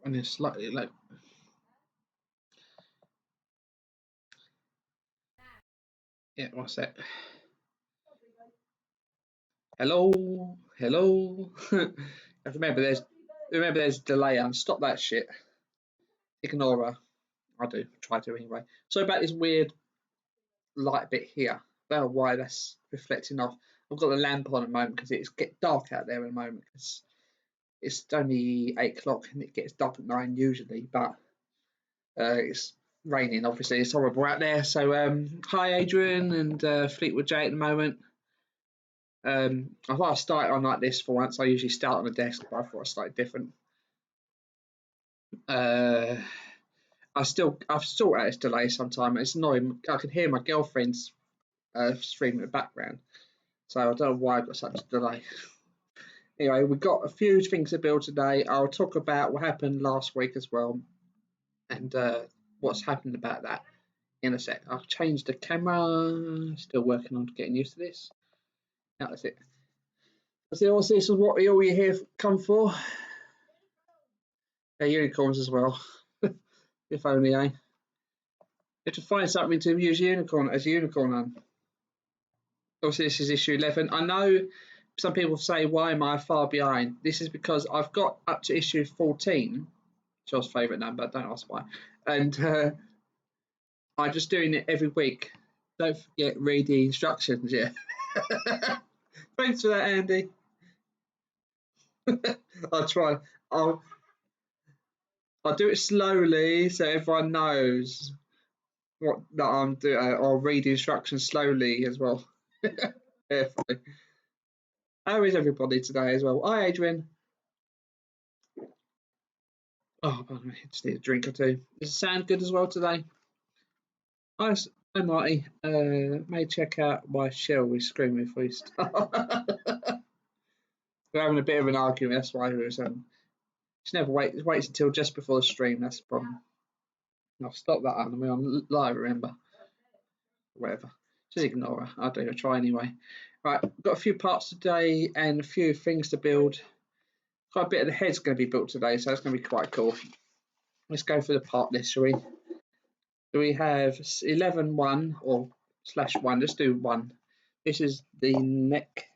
And it's slightly like. Yeah, what's that? Hello, hello. remember there's delay and stop that shit. Ignore her. I do. Try to anyway. So about this weird light bit here. I don't know why that's reflecting off. I've got the lamp on at the moment because it's get dark out there at the moment because it's only 8 o'clock and it gets dark at 9 usually, but it's raining obviously. It's horrible out there. So hi Adrian and Fleetwood J at the moment. I thought I'd start on like this for once. I usually start on the desk, but I thought I'd start different. I've still at this delay sometimes. It's annoying. I can hear my girlfriend's streaming in the background, so I don't know why I've got such a delay. Anyway, we've got a few things to build today. I'll talk about what happened last week as well, and what's happened about that in a sec. I've changed the camera. Still working on getting used to this. Now that's it. So this is what all you here come for. Unicorns as well. If only, eh? You have to find something to use unicorn as a unicorn on. Obviously, this is issue 11. I know some people say, why am I far behind? This is because I've got up to issue 14, Joe's favourite number, don't ask why. And I'm just doing it every week. Don't forget, read the instructions, yeah. Thanks for that, Andy. I'll try. I'll do it slowly so everyone knows what that I'm doing. I'll read the instructions slowly as well. Carefully. How is everybody today as well? Hi, Adrian. Oh, pardon me. Just need a drink or two. Does it sound good as well today? Hi, Marty. May check out my shell with screaming before you start. We're having a bit of an argument. That's why we were saying. Just never waits until just before the stream. That's the problem. I'll stop that on. We're on live, remember. Whatever. Just ignore her. I'll do. I'll try anyway. Right, got a few parts today and a few things to build. Quite a bit of the head's going to be built today, so that's going to be quite cool. Let's go for the part list, shall we? So we have 11-1 or /1. Let's do 1. This is the neck,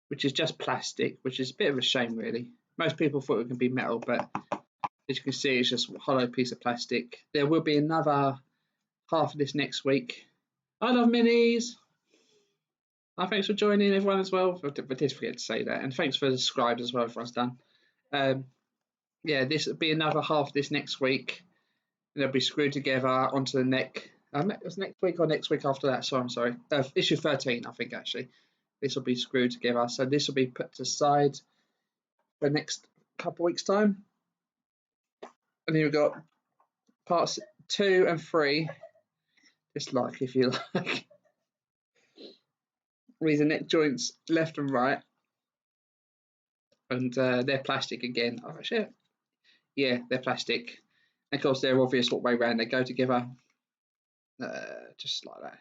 which is just plastic, which is a bit of a shame, really. Most people thought it could be metal, but as you can see, it's just a hollow piece of plastic. There will be another half of this next week. I love minis. Thanks for joining everyone as well. I did forget to say that. And thanks for the subscribes as well, everyone's done. Yeah, this will be another half this next week. And they'll be screwed together onto the neck. Was next week or next week after that? So I'm sorry. Issue 13, I think, actually. This will be screwed together. So this will be put to side for the next couple of weeks' time. And then we've got parts 2 and 3. Just like, if you like. These are neck joints left and right. And they're plastic again. Oh, shit. Yeah, they're plastic. And of course, they're obvious what way round they go together. Just like that.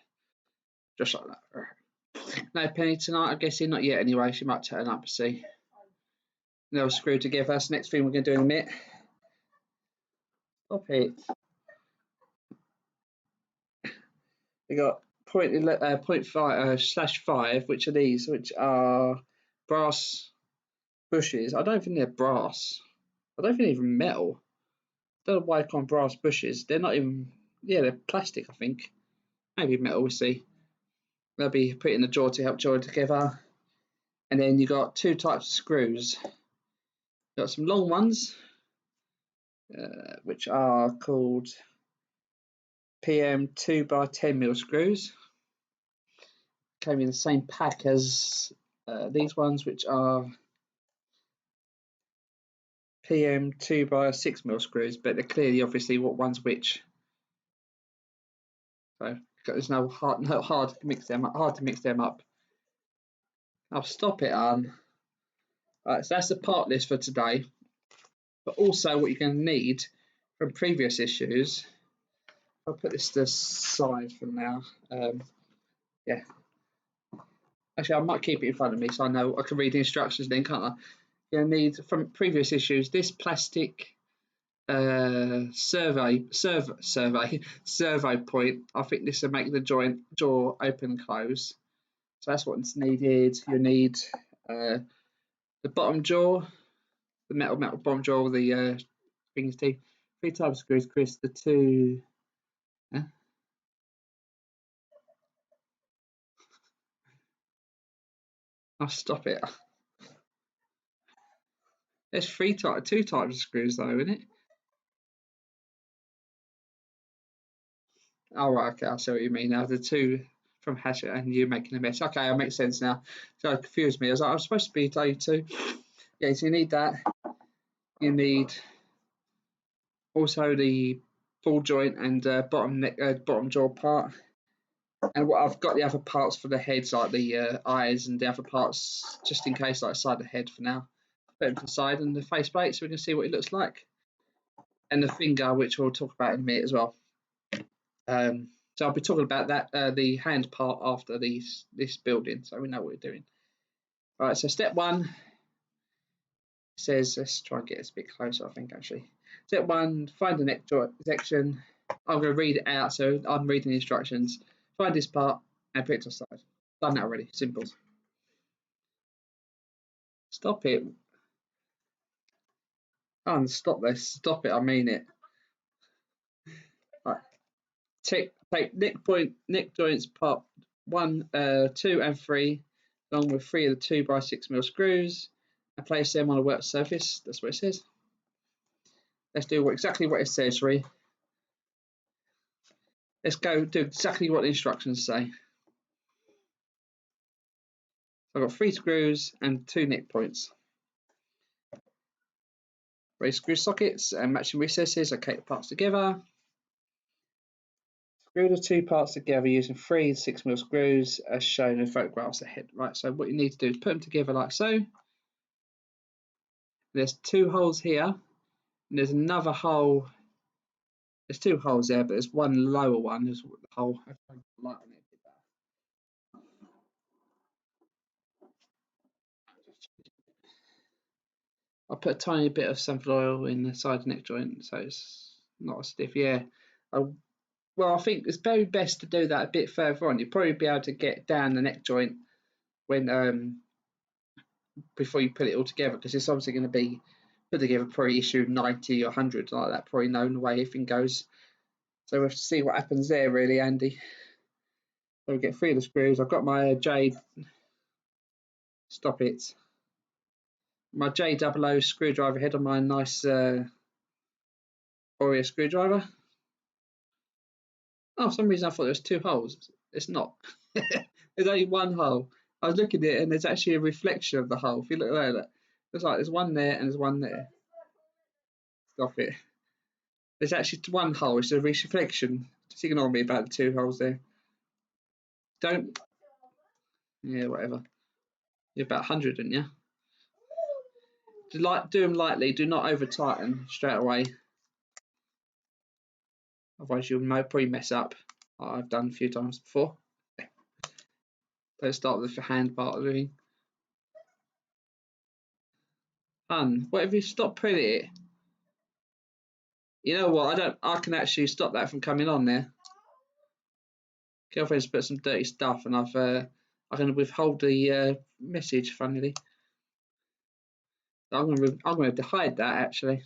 Just like that. No Penny tonight, I'm guessing. Not yet anyway. She might turn up, see. They'll screw together. So next thing we're going to do in a minute. Stop it. We got point 5/5, which are these, which are brass bushes. I don't think they're brass. I don't think they're even metal. I don't know why I call them brass bushes. They're not even, yeah, they're plastic, I think. Maybe metal, we'll see. They'll be put in the drawer to help join together. And then you've got 2 types of screws. You've got some long ones, which are called PM 2x10mm screws. Came in the same pack as these ones, which are PM 2x6mm screws, but they're clearly obviously what one's which. So there's no hard to mix them up. I'll stop it on. Right, so that's the part list for today. But also what you're going to need from previous issues. I'll put this to the side for now. Yeah. Actually, I might keep it in front of me so I know I can read the instructions then, can't I? You're going to need from previous issues this plastic survey point. I think this will make the jaw open and close. So that's what's needed. You need the bottom jaw, the metal bottom jaw with the fingers teeth, 3 types of screws, Chris. The 2. I'll stop it. There's 2 types of screws though, isn't it? Oh, right, okay, I see what you mean now. The 2 from Hatchet and you making a mess. Okay, that makes sense now. So it confused me. I was like, I'm supposed to be day 2. Yeah, so you need that. You need also the ball joint and bottom jaw part. And what I've got the other parts for the heads, like the eyes and the other parts, just in case, like side of the head for now. Put them to the side and the faceplate so we can see what it looks like. And the finger, which we'll talk about in a minute as well. So I'll be talking about that, the hand part after this building, so we know what we're doing. All right, so step 1 says, let's try and get this a bit closer, I think, actually. Step 1, find the neck joint section. I'm going to read it out, so I'm reading the instructions. Find this part and put it to the side. Done that already, simple. Stop it. Oh, stop this. Stop it, I mean it. Right. Take neck joints part 1, 2 and 3, along with 3 of the 2x6mm screws, and place them on a work surface. That's what it says. Let's do exactly what it says, Ree. Let's go do exactly what the instructions say. So I've got 3 screws and 2 neck points. 3 screw sockets and matching recesses. Okay, the parts together. Screw the 2 parts together using 3 6mm screws as shown in photographs ahead. Right, so what you need to do is put them together like so. There's 2 holes here, and there's another hole. There's 2 holes there, but there's one lower one. There's the hole. Light on it. I'll put a tiny bit of sunflower oil in the side neck joint so it's not as stiff. Yeah. Well, I think it's very best to do that a bit further on. You'll probably be able to get down the neck joint when before you put it all together, because it's obviously going to be put together probably issue 90 or 100 like that, probably known the way everything goes. So we have to see what happens there, really, Andy. So we get 3 of the screws. I've got my J. Stop it. My J00 screwdriver head on my nice Oreo screwdriver. Oh, for some reason I thought there was 2 holes. It's not. There's only 1 hole. I was looking at it and there's actually a reflection of the hole. If you look there, look. It's like there's 1 there and there's 1 there. Stop it. There's actually 1 hole. It's a reflection. Just ignore me about the 2 holes there. Don't. Yeah, whatever. You're about 100, didn't you? Do them lightly. Do not over tighten straight away. Otherwise you'll probably mess up. I've done a few times before. Let's start with the hand part of the thing. What if you stop putting it? You know what? I can actually stop that from coming on there. Girlfriend's put some dirty stuff, and I'm going to withhold the message. Funnily, I'm going to hide that actually.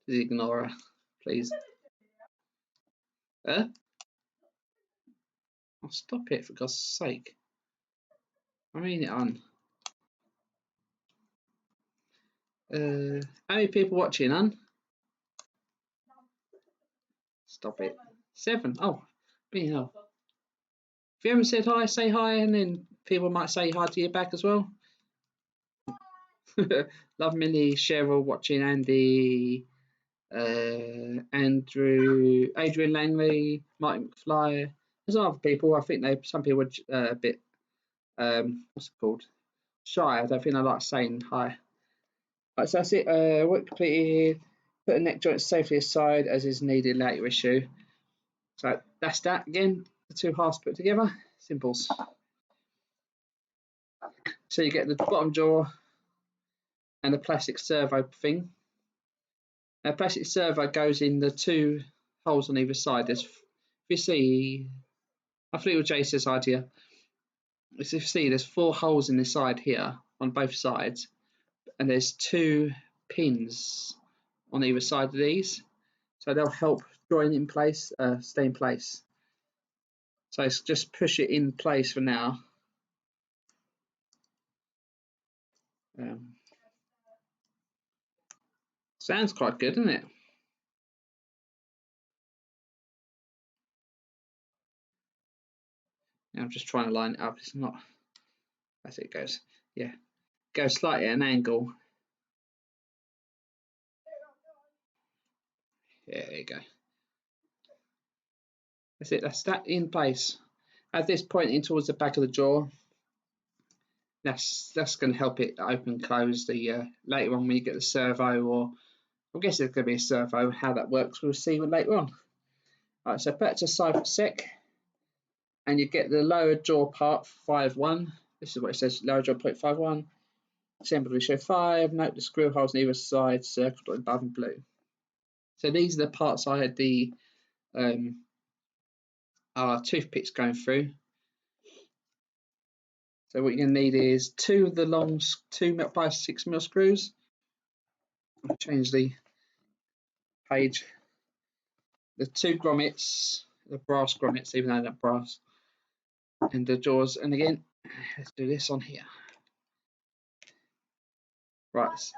Just ignore her, please. I'll stop it for God's sake. I mean it on. How many people watching, Anne? Stop it. 7. Oh, me hell. If you haven't said hi, say hi, and then people might say hi to you back as well. Love Millie, Cheryl watching, Andy, Andrew, Adrian Langley, Martin McFly. There's other people. I think some people are a bit what's it called? Shy. I don't think I like saying hi. Right, so that's it. Work completed. Put the neck joint safely aside as is needed later issue. So that's that again. The 2 halves put together. Simples. So you get the bottom jaw and the plastic servo thing. Now, plastic servo goes in the 2 holes on either side. If you see, I think it was Jason's idea. As you see, there's 4 holes in the side here on both sides, and there's 2 pins on either side of these, so they'll help join in place, stay in place. So let's just push it in place for now. Sounds quite good, doesn't it? Now I'm just trying to line it up. It's not. As it goes. Yeah, go slightly at an angle. Yeah, there you go. That's it. That's that in place. At this pointing towards the back of the jaw. That's going to help it open and close the later on when you get the servo, or I guess there's going to be a servo. How that works, we'll see later on. All right, so put it to side for a sec, and you get the lower jaw part 5-1. This is what it says: lower jaw point 5-1. Assembled ratio 5. Note the screw holes on either side circled above in blue. So these are the parts I had the toothpicks going through. So what you're going to need is 2 of the long 2x6mm screws. I'll change the page. The 2 grommets, the brass grommets, even though they're not brass, and the jaws. And again, let's do this on here. Right.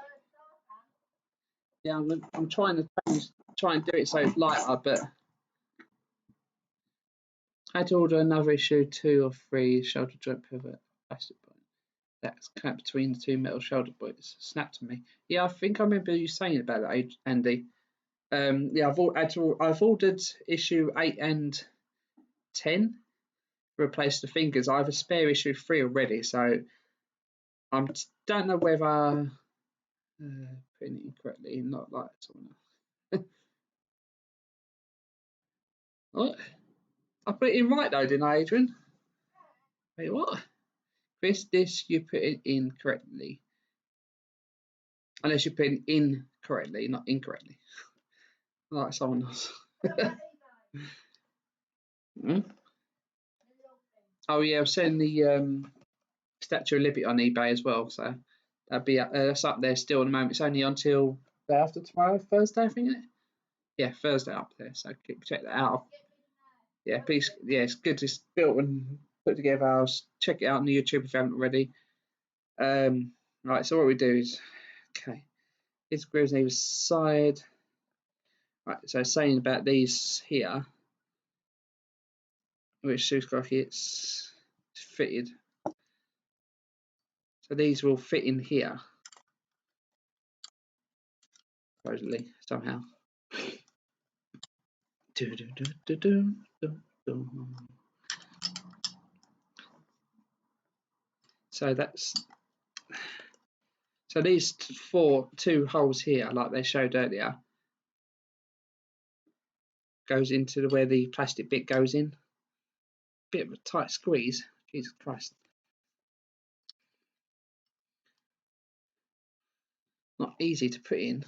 Yeah, I'm trying to try and do it so it's lighter, but I had to order another issue 2 or 3 shoulder joint pivot plastic point. That's cut between the 2 metal shoulder joints. Snapped to me. Yeah, I think I remember you saying about that, Andy. Yeah, I've ordered issue 8 and 10. Replace the fingers. I have a spare issue 3 already, so I don't know whether putting it incorrectly, not like someone else. What? I put it in right though, didn't I, Adrian? Wait, what? Chris, this you put it in correctly. Unless you put it in correctly, not incorrectly. Like someone else. Oh yeah, I've seen the Statue of Liberty on eBay as well, so that'd be that's up there still at the moment. It's only until day after tomorrow, Thursday, I think. Isn't it? Yeah, Thursday up there, so check that out. Yeah, please. Yeah, it's good. It's built and put together. I'll check it out on YouTube if you haven't already. Right, so what we do is, okay, this grooves on either side. Right, so saying about these here, which looks like it's fitted. So these will fit in here, supposedly, somehow. So that's these 2 holes here, like they showed earlier, goes into where the plastic bit goes in. Bit of a tight squeeze. Jesus Christ. Not easy to put in.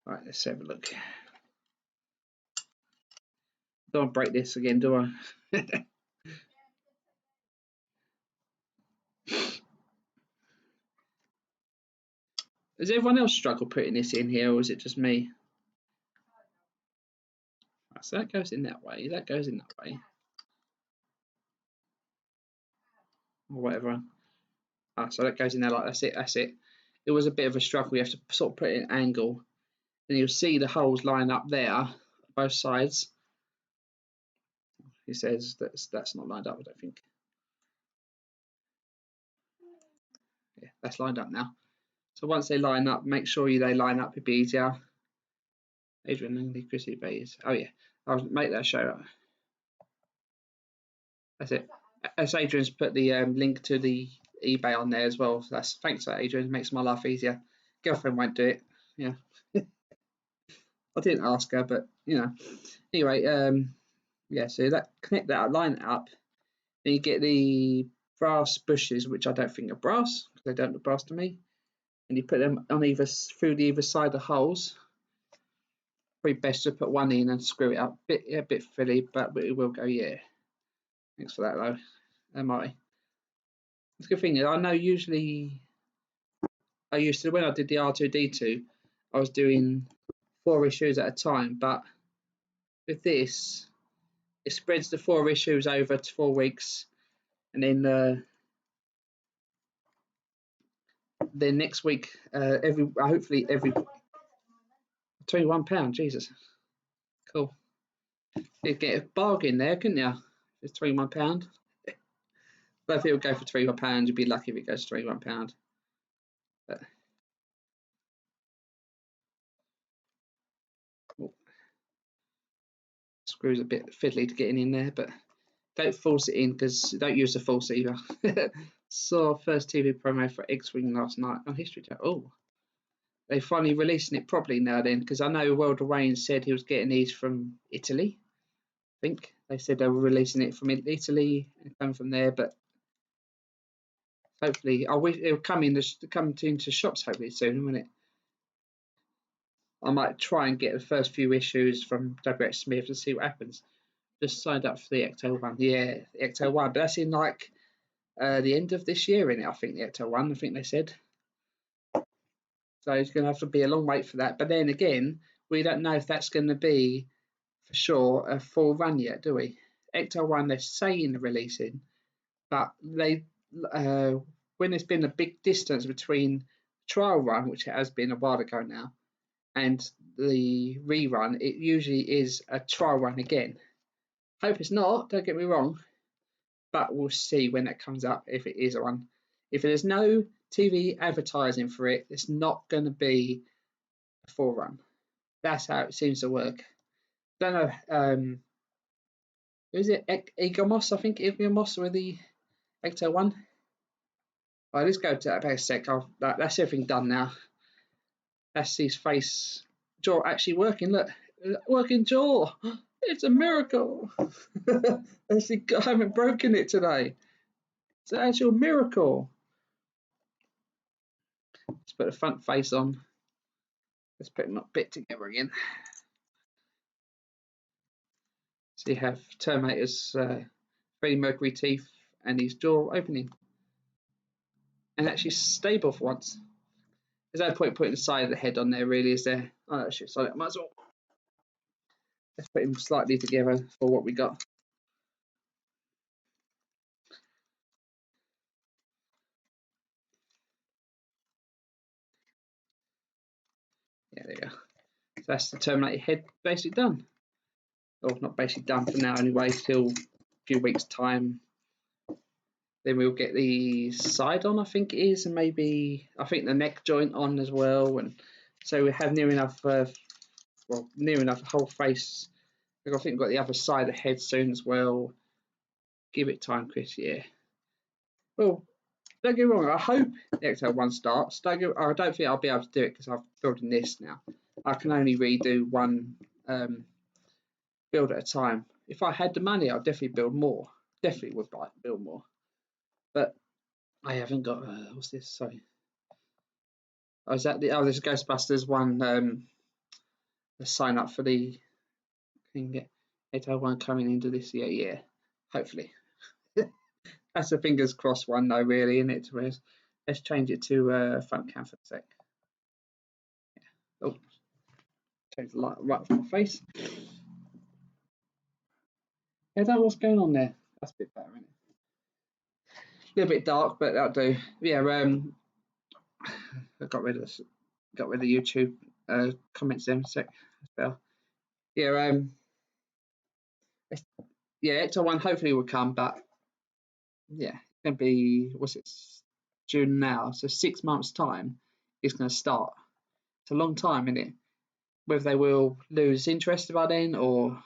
Right, let's have a look. Don't break this again, do I? Does everyone else struggle putting this in here, or is it just me? Right, so that goes in that way. That goes in that way. Or whatever. So that goes in there like that's it. That's it. It was a bit of a struggle. You have to sort of put it in an angle. Then you'll see the holes line up there, both sides. He says that's not lined up, I don't think. Yeah, that's lined up now. So once they line up, make sure they line up. It'd be easier. Adrian Langley, Chrissy Bays. Oh yeah, I'll make that show up. That's it. As Adrian's put the link to the eBay on there as well. So that's thanks for that, Adrian. It makes my life easier. Girlfriend won't do it. Yeah. I didn't ask her, but you know. Anyway, yeah. So that connect that, line it up. Then you get the brass bushes, which I don't think are brass because they don't look brass to me. and you put them on through the either side of the holes. Probably best to put one in and screw it up. A bit fiddly, but it will go. Yeah. Thanks for that, though, Marty. It's a good thing. I know usually I used to when I did the R2D2, I was doing 4 issues at a time, but with this, it spreads the 4 issues over to 4 weeks, and then next week, hopefully every £21. Jesus, cool. You'd get a bargain there, couldn't you? It's £21. But if it would go for £21, you'd be lucky if it goes to £21. But screws a bit fiddly to getting in there, but don't force it in because don't use the force either. Saw first TV promo for X-Wing last night on History Channel. Oh, they're finally releasing it properly now then, because I know World of Wayne said he was getting these from Italy. I think they said they were releasing it from Italy and come from there, but hopefully, I wish it'll come into shops hopefully soon, won't it? I might try and get the first few issues from W.H. Smith to see what happens. Just signed up for the Ecto one. Yeah, the Ecto one, but that's in like the end of this year, in it. I think the Ecto one. I think they said. So it's going to have to be a long wait for that. But then again, we don't know if that's going to be for sure a full run yet, do we? Ecto one, they're saying they're releasing, but when there's been a big distance between trial run, which it has been a while ago now, and the rerun, it usually is a trial run again. Hope it's not, don't get me wrong, but we'll see when that comes up, if it is a one. If there's no TV advertising for it, it's not going to be a full run. That's how it seems to work. Don't know, is it Egomos? I think Egomos with the Ecto one. Right, let's go to that back a sec. That's everything done now. That's his face. Jaw actually working. Look, working jaw. It's a miracle. I haven't broken it today. It's an actual miracle. Let's put the front face on. Let's put him bit together again. So you have Terminator's Freddie Mercury teeth and his jaw opening. And actually stable for once. There's no point putting the side of the head on there, really, is there? Oh, that's just solid. Might as well. Let's put him slightly together for what we got. Yeah, there you go. So that's the Terminator head basically done. Or not basically done for now anyway, till a few weeks' time. Then we'll get the side on, I think it is, and maybe I think the neck joint on as well. And so we have near enough, near enough the whole face. I think we've got the other side of the head soon as well. Give it time, Chris. Yeah. Well, don't get me wrong. I hope the XL1 starts. I don't think I'll be able to do it because I'm building this now. I can only redo one build at a time. If I had the money, I'd definitely build more. Definitely would build more. But I haven't got. What's this? Sorry. Oh, is that there's Ghostbusters one. The sign up for the. Can get 801 coming into this year. Yeah, hopefully. That's a fingers crossed one though, really, isn't it? Let's change it to front cam for a sec. Yeah. Oh, change the light right from my face. Yeah, that what's going on there. That's a bit better, isn't it? A little bit dark, but that'll do. Yeah, I got rid of YouTube comments then. Sec. Yeah, yeah, Ecto one hopefully will come, but yeah, it's gonna be June now, so 6 months time it's gonna start. It's a long time, isn't it? Whether they will lose interest by then or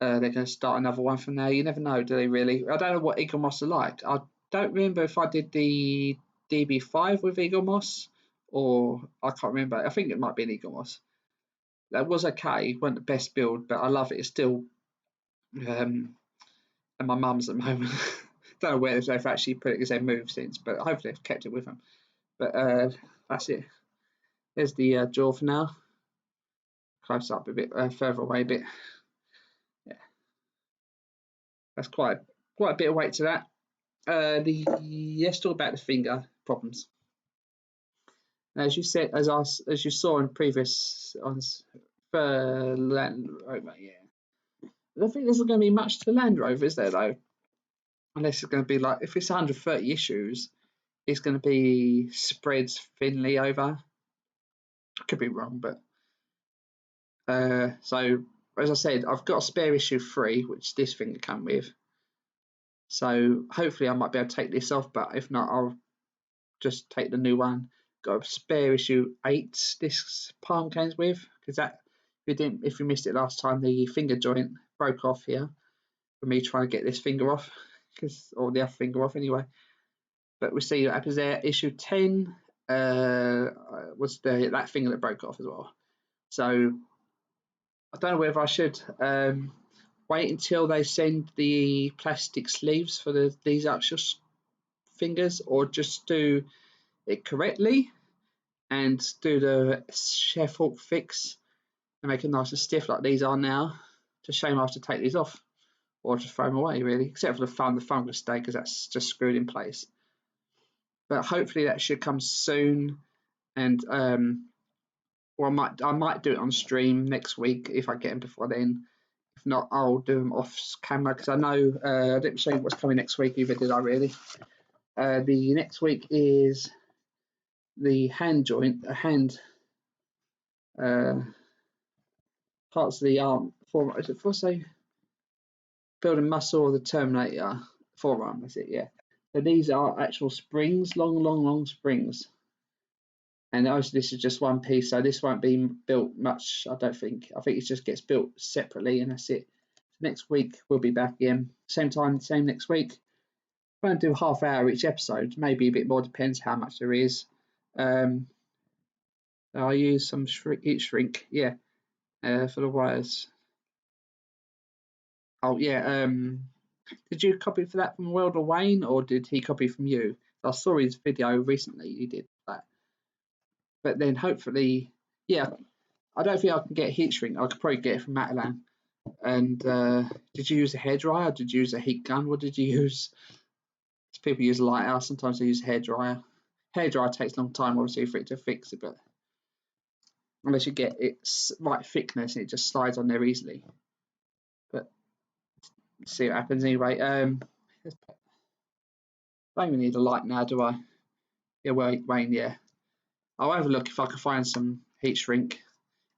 they're going to start another one from there, you never know, do they really? I don't know what Eagle Moss are like. I don't remember if I did the DB5 with Eagle Moss or I can't remember. I think it might be an Eagle Moss. That was okay. It wasn't the best build, but I love it. It's still at my mum's at the moment. Don't know where they've actually put it because they've moved since, but hopefully they've kept it with them. But that's it. There's the jaw for now. Close up a bit further away a bit. Yeah, that's quite a bit of weight to that. Let's talk about the finger problems. As you said, as you saw in previous for Land Rover, yeah. I don't think there's going to be much to Land Rover, is there though? Unless it's going to be like, if it's 130 issues, it's going to be spread thinly over. I could be wrong, but so as I said, I've got a spare issue 3, which this finger came with. So hopefully I might be able to take this off, but if not, I'll just take the new one. Got a spare issue 8 this palm comes with, because that, if you missed it last time, the finger joint broke off here for me trying to get this finger off, or the other finger off anyway. But we'll see what happens there. Issue 10 was that finger that broke off as well. So I don't know whether I should wait until they send the plastic sleeves for these actual fingers, or just do it correctly and do the Sheffield fix and make it nice and stiff like these are now. It's a shame I have to take these off or just throw them away, really, except for the thumb. The thumb will stay because that's just screwed in place. But hopefully that should come soon, and well, I might do it on stream next week if I get them before then. If not, I'll do them off camera, because I know I didn't show you what's coming next week either, did I really? The next week is the hand joint, parts of the arm, forearm. Is it for say building muscle or the Terminator forearm? That's it, yeah. So these are actual springs, long springs. And also this is just one piece, so this won't be built much, I don't think. I think it just gets built separately and that's it. Next week we'll be back again, same time, same next week. I'm going to do a half hour each episode, maybe a bit more, depends how much there is. I'll use some heat shrink, yeah, for the wires. Oh yeah, did you copy for that from World of Wayne, or did he copy from you? I saw his video recently, he did that. But then hopefully, yeah, I don't think I can get heat shrink. I could probably get it from Matalan. And did you use a hairdryer? Did you use a heat gun? What did you use? People use a lighthouse. Sometimes they use a hairdryer. Hairdryer takes a long time, obviously, for it to fix it, but unless you get its right thickness, it just slides on there easily. But let's see what happens anyway. I don't even need a light now, do I? Yeah, Wayne, yeah. I'll have a look if I can find some heat shrink.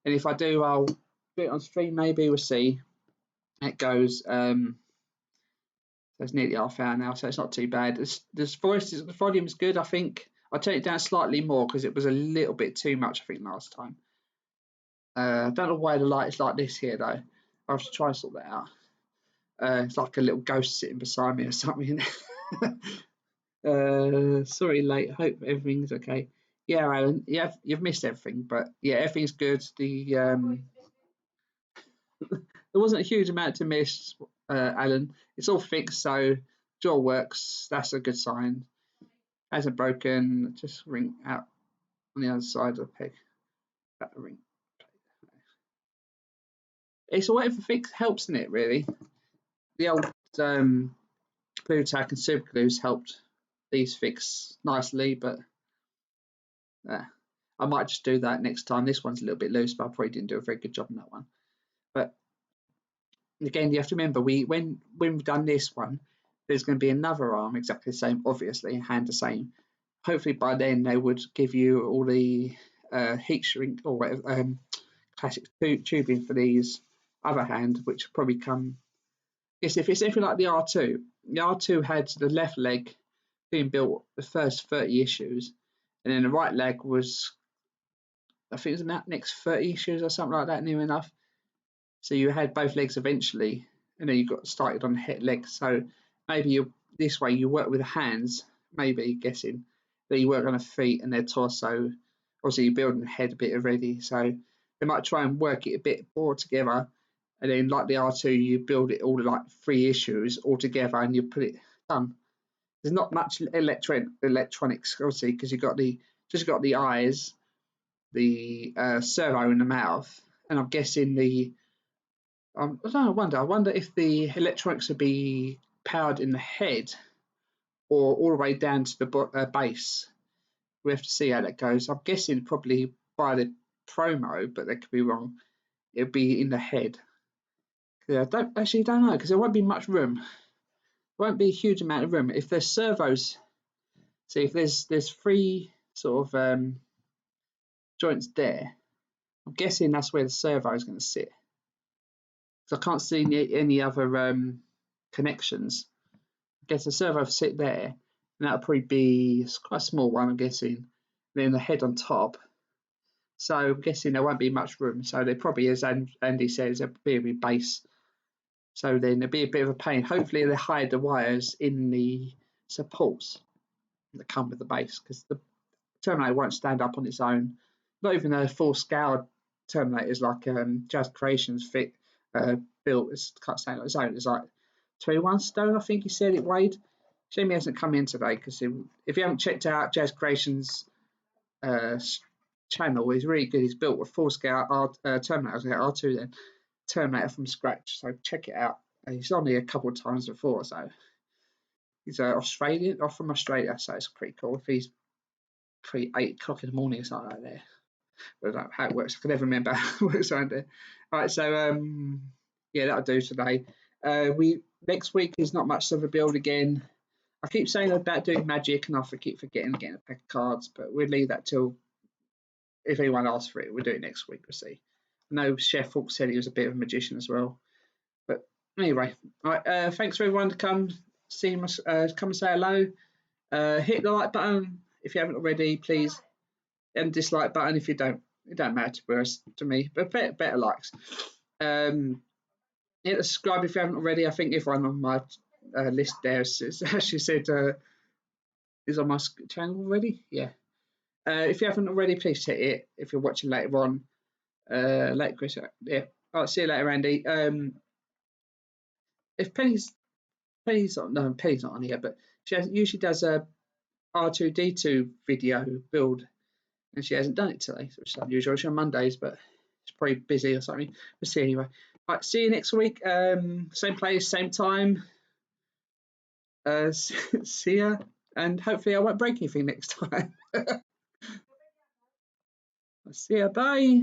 And if I do, I'll do it on stream, maybe. We'll see. It goes. So it's nearly half hour now, so it's not too bad. The volume's good, I think. I'll turn it down slightly more because it was a little bit too much, I think, last time. I don't know why the light is like this here, though. I'll have to try and sort that out. It's like a little ghost sitting beside me or something. Sorry, late. Hope everything's okay. Yeah, Alan. Yeah, you've missed everything, but yeah, everything's good. There wasn't a huge amount to miss, Alan. It's all fixed, so jaw works. That's a good sign. Hasn't broken. Just ring out on the other side of the peg. That ring. It's whatever fix helps in it, really. The old glue tack and super glues helped these fix nicely, but I might just do that next time. This one's a little bit loose, but I probably didn't do a very good job on that one. But again, you have to remember, when we've done this one, there's going to be another arm exactly the same, obviously, hand the same. Hopefully by then they would give you all the heat shrink or whatever, classic tubing for these other hand, which probably come. Yes, if it's anything like the R2 had the left leg being built the first 30 issues, and then the right leg was, I think it was the next 30 issues or something like that, near enough. So you had both legs eventually, and then you got started on the head leg. So maybe this way you work with the hands, maybe guessing, that you work on the feet and their torso. Obviously you're building the head a bit already, so they might try and work it a bit more together. And then like the R2, you build it all like 3 issues all together and you put it done. There's not much electronics, obviously, because you've got the just got the eyes, the servo in the mouth, and I'm guessing the I don't know, I wonder if the electronics would be powered in the head or all the way down to the base. We have to see how that goes. I'm guessing probably by the promo, but that could be wrong. It'll be in the head. Yeah, I don't know because there won't be much room. There won't be a huge amount of room. If there's servos, see if there's three sort of joints there. I'm guessing that's where the servo is going to sit. Because I can't see any other connections. I guess the servo will sit there, and that'll probably be quite a small one, I'm guessing. Then the head on top. So I'm guessing there won't be much room. So there probably, as Andy says, there'll be a base. So then there'll be a bit of a pain. Hopefully they hide the wires in the supports that come with the base, because the Terminator won't stand up on its own. Not even a full scale Terminators like Jazz Creations built. It's can't stand on its own. It's like 21 stone, I think he said it weighed. Shame he hasn't come in today, because if you haven't checked out Jazz Creations channel, he's really good. He's built a full scale Terminator, R2 then, Terminator from scratch. So check it out. He's on here a couple of times before, so he's Australian, or from Australia, so it's pretty cool. If he's pre-8 o'clock in the morning or something like that. I don't know how it works. I can never remember how it works around there. All right, so yeah, that'll do today. Next week is not much of a build again. I keep saying about doing magic, and I keep forgetting getting a pack of cards, but we'll leave that till if anyone asks for it. We'll do it next week. We'll see. I know Chef Hawk said he was a bit of a magician as well. But anyway, all right, thanks for everyone to come see us, come and say hello. Hit the like button if you haven't already, please. And dislike button if you don't. It don't matter to me, but better likes. Hit the subscribe if you haven't already. I think everyone on my list there has actually said is on my channel already. Yeah. If you haven't already, please hit it. If you're watching later on, later Chris. Yeah. I'll see you later, Andy. If Penny's Penny's not on here, but she usually does a R2D2 video build, and she hasn't done it today, which is unusual. She's on Mondays, but she's probably busy or something. We'll see anyway. All right, see you next week. Same place, same time. See ya, and hopefully I won't break anything next time. See ya, bye.